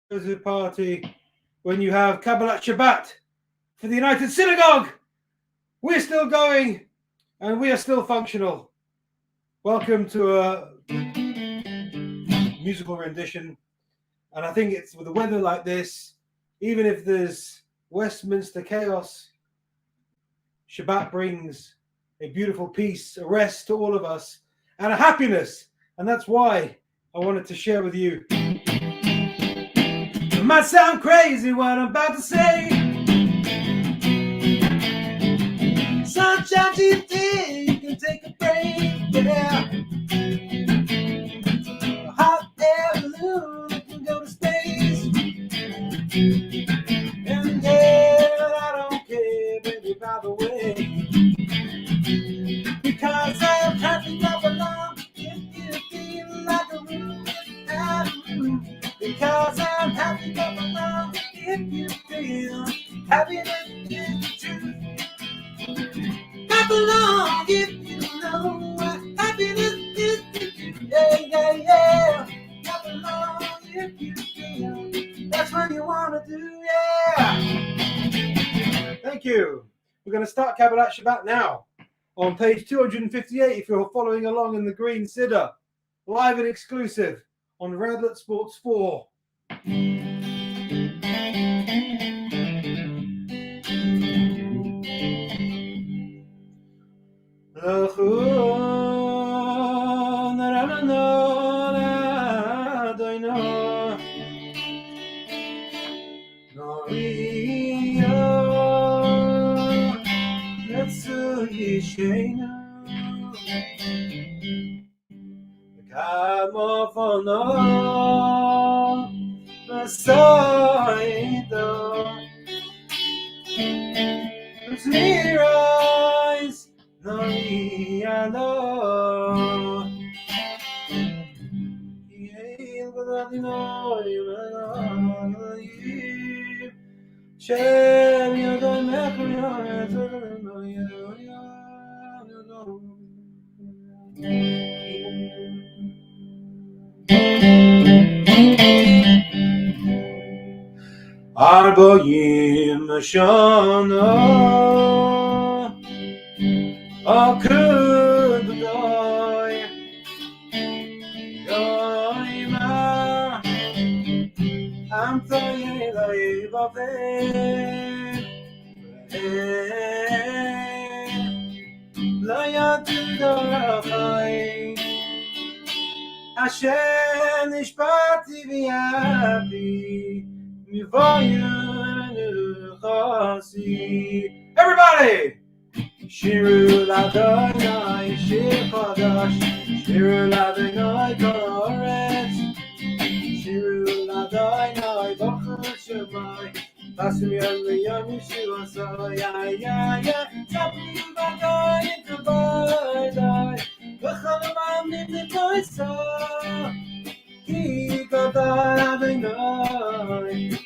party when you have Kabbalat Shabbat for the United Synagogue. We're still going and we are still functional. Welcome to a musical rendition. And I think it's with the weather like this, even if there's Westminster chaos, Shabbat brings a beautiful peace, a rest to all of us, and a happiness. And that's why I wanted to share with you. It might sound crazy what I'm about to say. Sunshine GT, you can take a break, yeah. A hot air balloon, you can go to space. And yeah, I don't care, baby, by the way. Because I'm happy to belong, if you feel like a room without a room. Because I'm happy to belong, if you feel happiness is the truth. I belong if you know what happiness is to you. Yeah, yeah, yeah. I belong if you feel that's what you want to do, yeah. Thank you. We're going to start Kabbalat Shabbat now on page 258 if you're following along in the green Siddur, live and exclusive on Radlett Sports 4. Arboim Shana Akudai Yoima Am Tayelai Babe Layatudai Hashem Nishpati Viapi. Everybody! Shiru Ladonai, Shir Chadash, Shiru Ladonai, Koretz, Shiru Ladonai, Baruch Shemai, Pasim Yom Yom Yeshua Soya, ya, Tapim Badai, Kabbalah, V'chalam Nidnoi Sa, Ki Gadol Adonai.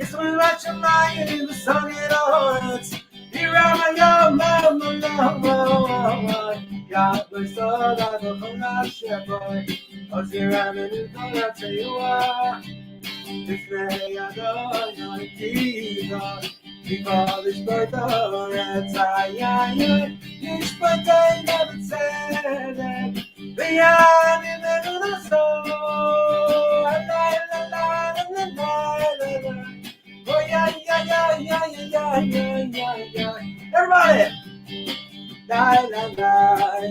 It's when watch a lion in the sun it all. Here I am, God bless all I don't know, shepherd. Cause here I'm in the corner, tell you what. This day I don't know, Jesus. Before this birth of rats, this birth I never said it. Beyond in the little soul. Oh, yeah. Everybody! Die, die, die.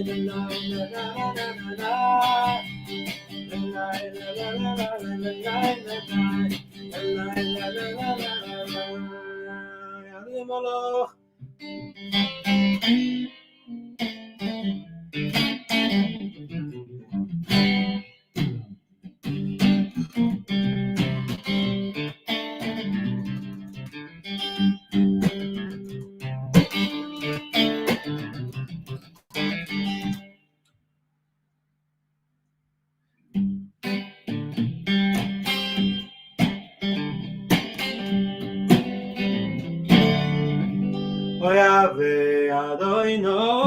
Oyave Adoinoi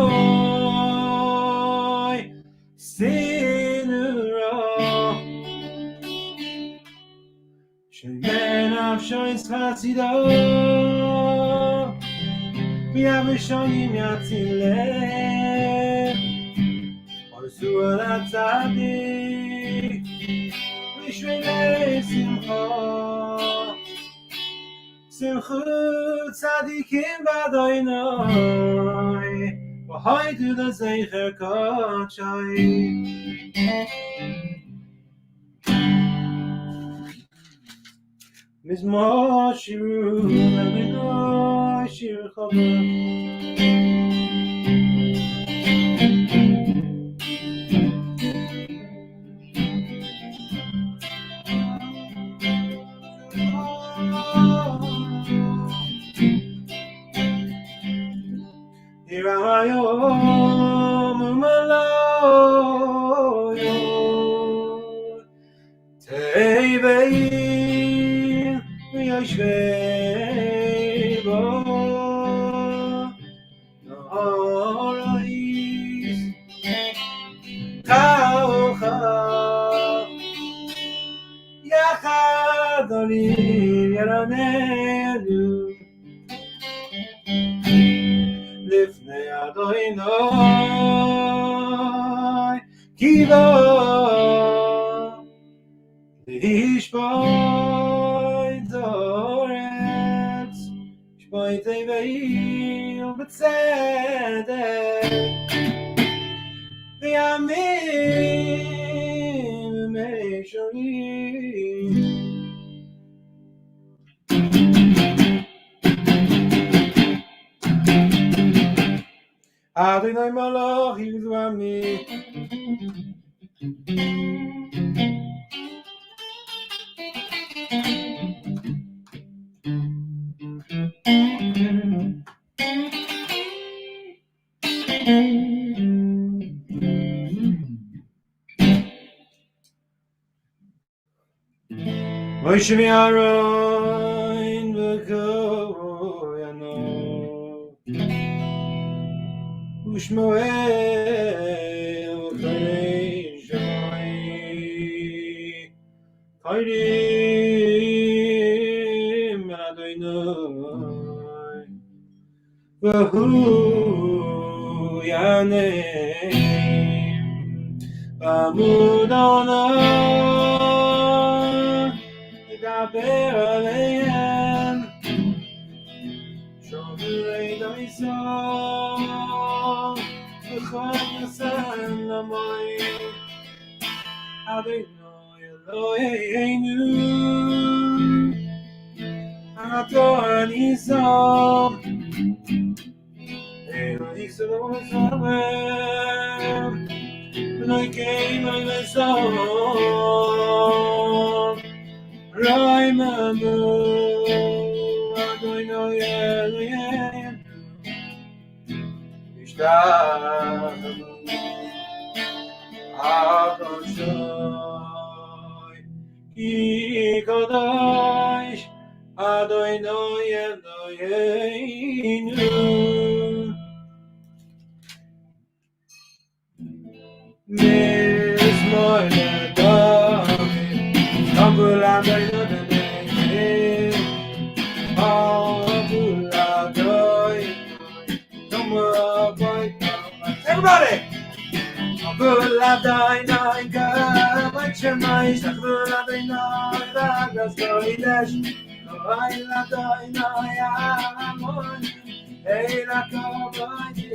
Sinura Shemen Avshois Chasido Miavishoni Miatzile Orsu Alatzadik Mishvele Simcha Simchut tzadikim v'adoinoi V'hoidu l'zeicher kodshoi Mizmor shiru l'adonoi shir chavah Hirayom umaloyom Tevein v'yoshvei bo Norais Taucha Yachad olim yaranenu Lifnei Adoinoi Kiva Lishboi Zoretz Shboi Teveil B'tzedek V'yamim Meishonim Adonai Malach Yudvami Moshe Aaron V'koyano Ushmoel Chayei Shai Chayim Adonai V'hu Yaneim Amud Onah Yidaber Aleim Shomerei Daisah V'chol Yasan Lamayim Adonai Eloheinu Ato Anisam Eloi Sodom Eloi Keim Eloi Raimanu Adonai Eloheinu Ishtachavu Adoshai Ki Kodesh Adonai Eloheinu Mizmor LeDavid Kabul Adonai Kabul Adonai Everybody! Kabul Adonai Kabul Shemaish Kabul Adonai Ragas Koidesh Kabul Adonai Amon Eila Kabul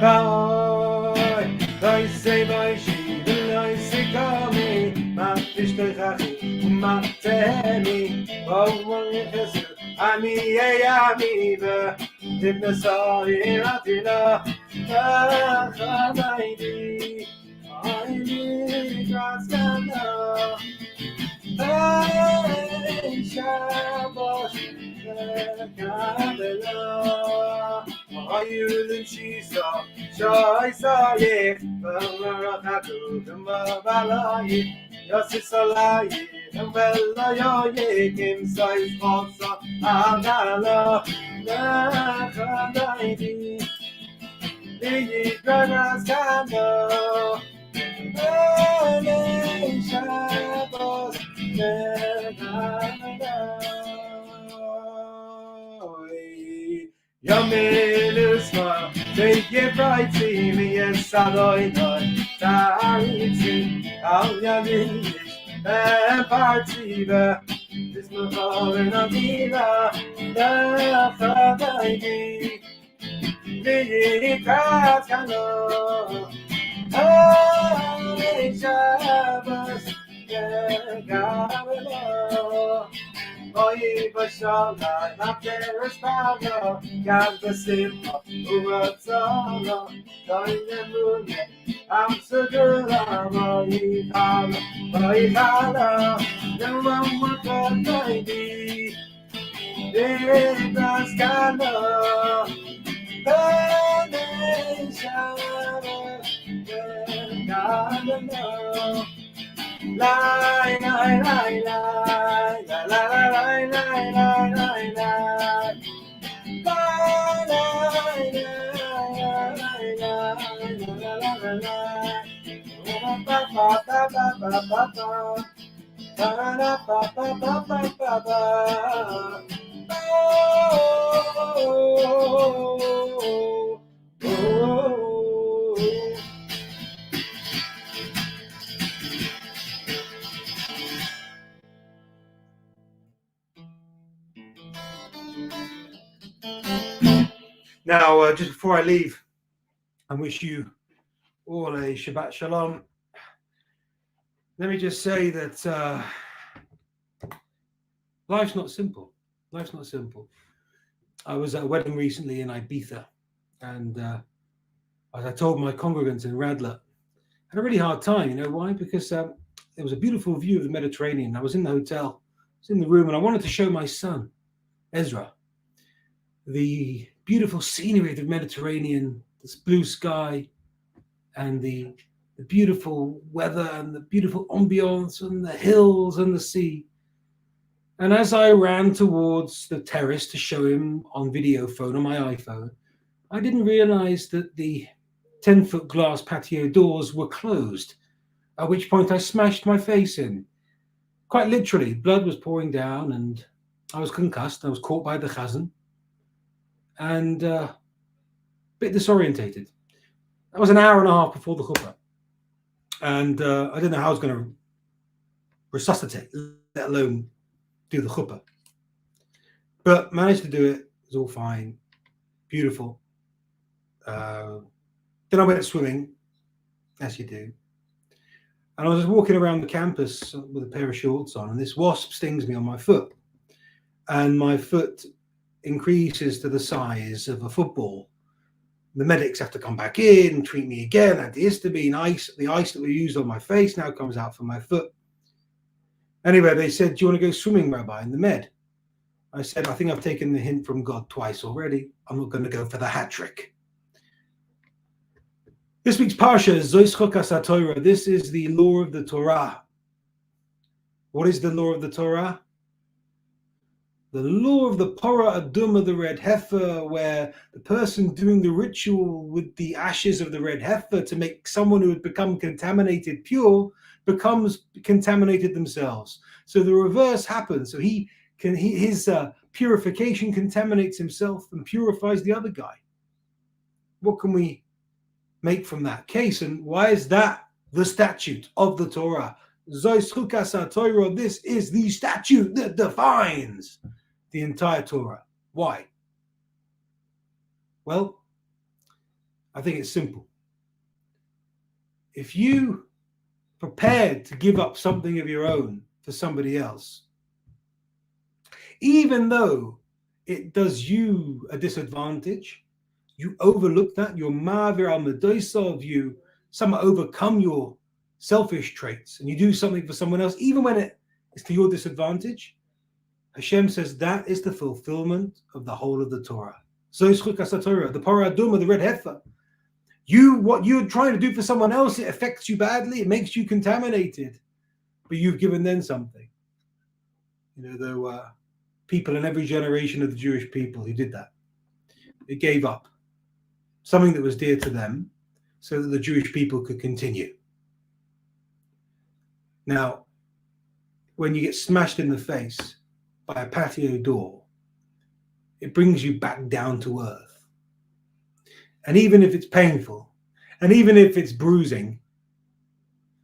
Loi sei moi shi, loi sei kami, ma tishtachi, ma temi, oh Jesus, ani yami be, dibna sairatina, khanaidi, ani graskana, hey Shabbos, Kabbalat. Ayulin shisa, shaisayek, barakatu, mabalayek, yasisalayek, velayoyek, imsais motsa, agala, nachanaidi, yigraskana, Ele Shabbos, Yamelusma, take it right to me, yes, Aloy, Tariti, Al Yamish, and Partiva, this Mahoran Amila, the Fadaidi, the Kaskano. Hey Shabbos, Kabbalah. Oy Bashalai, Materes Pavlo, Gad Basimha, Uvatzala, Doinemune, Amsterdam, Oy Kala, Namamakanaydi, Dedaskala, Hey Shabbos, Kabbalah. Lie, lie, lie, lie, lie, lie, lie, lie, lie, lie, lie. Lie, lie, lie, lie, lie. Ba ba ba ba ba ba ba. Ba ba ba ba ba ba ba ba. Now, just before I leave, I wish you all a Shabbat Shalom. Let me just say that life's not simple. Life's not simple. I was at a wedding recently in Ibiza, and as I told my congregants in Radlett, I had a really hard time. You know why? Because there was a beautiful view of the Mediterranean. I was in the hotel, I was in the room, and I wanted to show my son, Ezra, the beautiful scenery of the Mediterranean, this blue sky, and the beautiful weather and the beautiful ambiance and the hills and the sea. And as I ran towards the terrace to show him on video phone on my iPhone, I didn't realize that the 10-foot glass patio doors were closed, at which point I smashed my face in. Quite literally, blood was pouring down and I was concussed. I was caught by the chazan and a bit disorientated. That was an hour and a half before the chuppah. And I didn't know how I was going to resuscitate, let alone do the chuppah. But managed to do it. It was all fine. Beautiful. Then I went swimming, as you do. And I was walking around the campus with a pair of shorts on, and this wasp stings me on my foot. And my foot increases to the size of a football. The medics have to come back in and treat me again. Antihistamine, ice. The ice that we used on my face now comes out from my foot. Anyway, they said, "Do you want to go swimming, Rabbi, in the Med?" I said, "I think I've taken the hint from God twice already. I'm not going to go for the hat trick." This week's Parsha is Chukat HaTorah. This is the law of the Torah. What is the law of the Torah? The law of the Parah Aduma, the red heifer, where the person doing the ritual with the ashes of the red heifer to make someone who had become contaminated pure becomes contaminated themselves. So the reverse happens. So his purification contaminates himself and purifies the other guy. What can we make from that case? And why is that the statute of the Torah? Zois Chukas HaTorah. This is the statute that defines the entire Torah. Why? Well, I think it's simple. If you prepared to give up something of your own for somebody else, even though it does you a disadvantage, you overlook that, you're ma'avir al medosa of you, somehow overcome your selfish traits, and you do something for someone else, even when it is to your disadvantage, Hashem says that is the fulfillment of the whole of the Torah. So is Chukat Torah, the Parah Aduma, the red heifer. What you're trying to do for someone else, it affects you badly, it makes you contaminated, but you've given them something. There were people in every generation of the Jewish people who did that. They gave up something that was dear to them so that the Jewish people could continue. Now, when you get smashed in the face by a patio door, it brings you back down to earth. And even if it's painful, and even if it's bruising,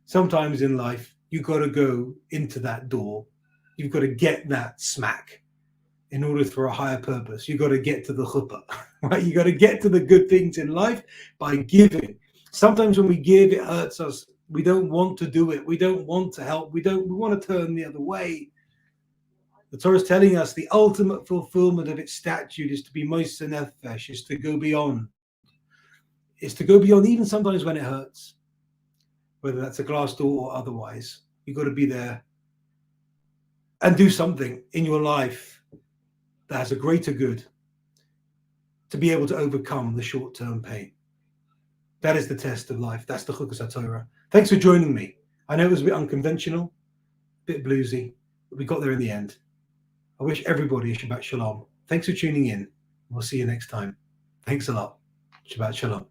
sometimes in life, you've got to go into that door. You've got to get that smack in order for a higher purpose. You've got to get to the chuppah, right? You've got to get to the good things in life by giving. Sometimes when we give, it hurts us. We don't want to do it. We don't want to help. We want to turn the other way. The Torah is telling us the ultimate fulfillment of its statute is to be moist nefesh, is to go beyond. Is to go beyond even sometimes when it hurts, whether that's a glass door or otherwise. You've got to be there and do something in your life that has a greater good to be able to overcome the short-term pain. That is the test of life. That's the Chukat Torah. Thanks for joining me. I know it was a bit unconventional, a bit bluesy, but we got there in the end. I wish everybody a Shabbat Shalom. Thanks for tuning in. We'll see you next time. Thanks a lot. Shabbat Shalom.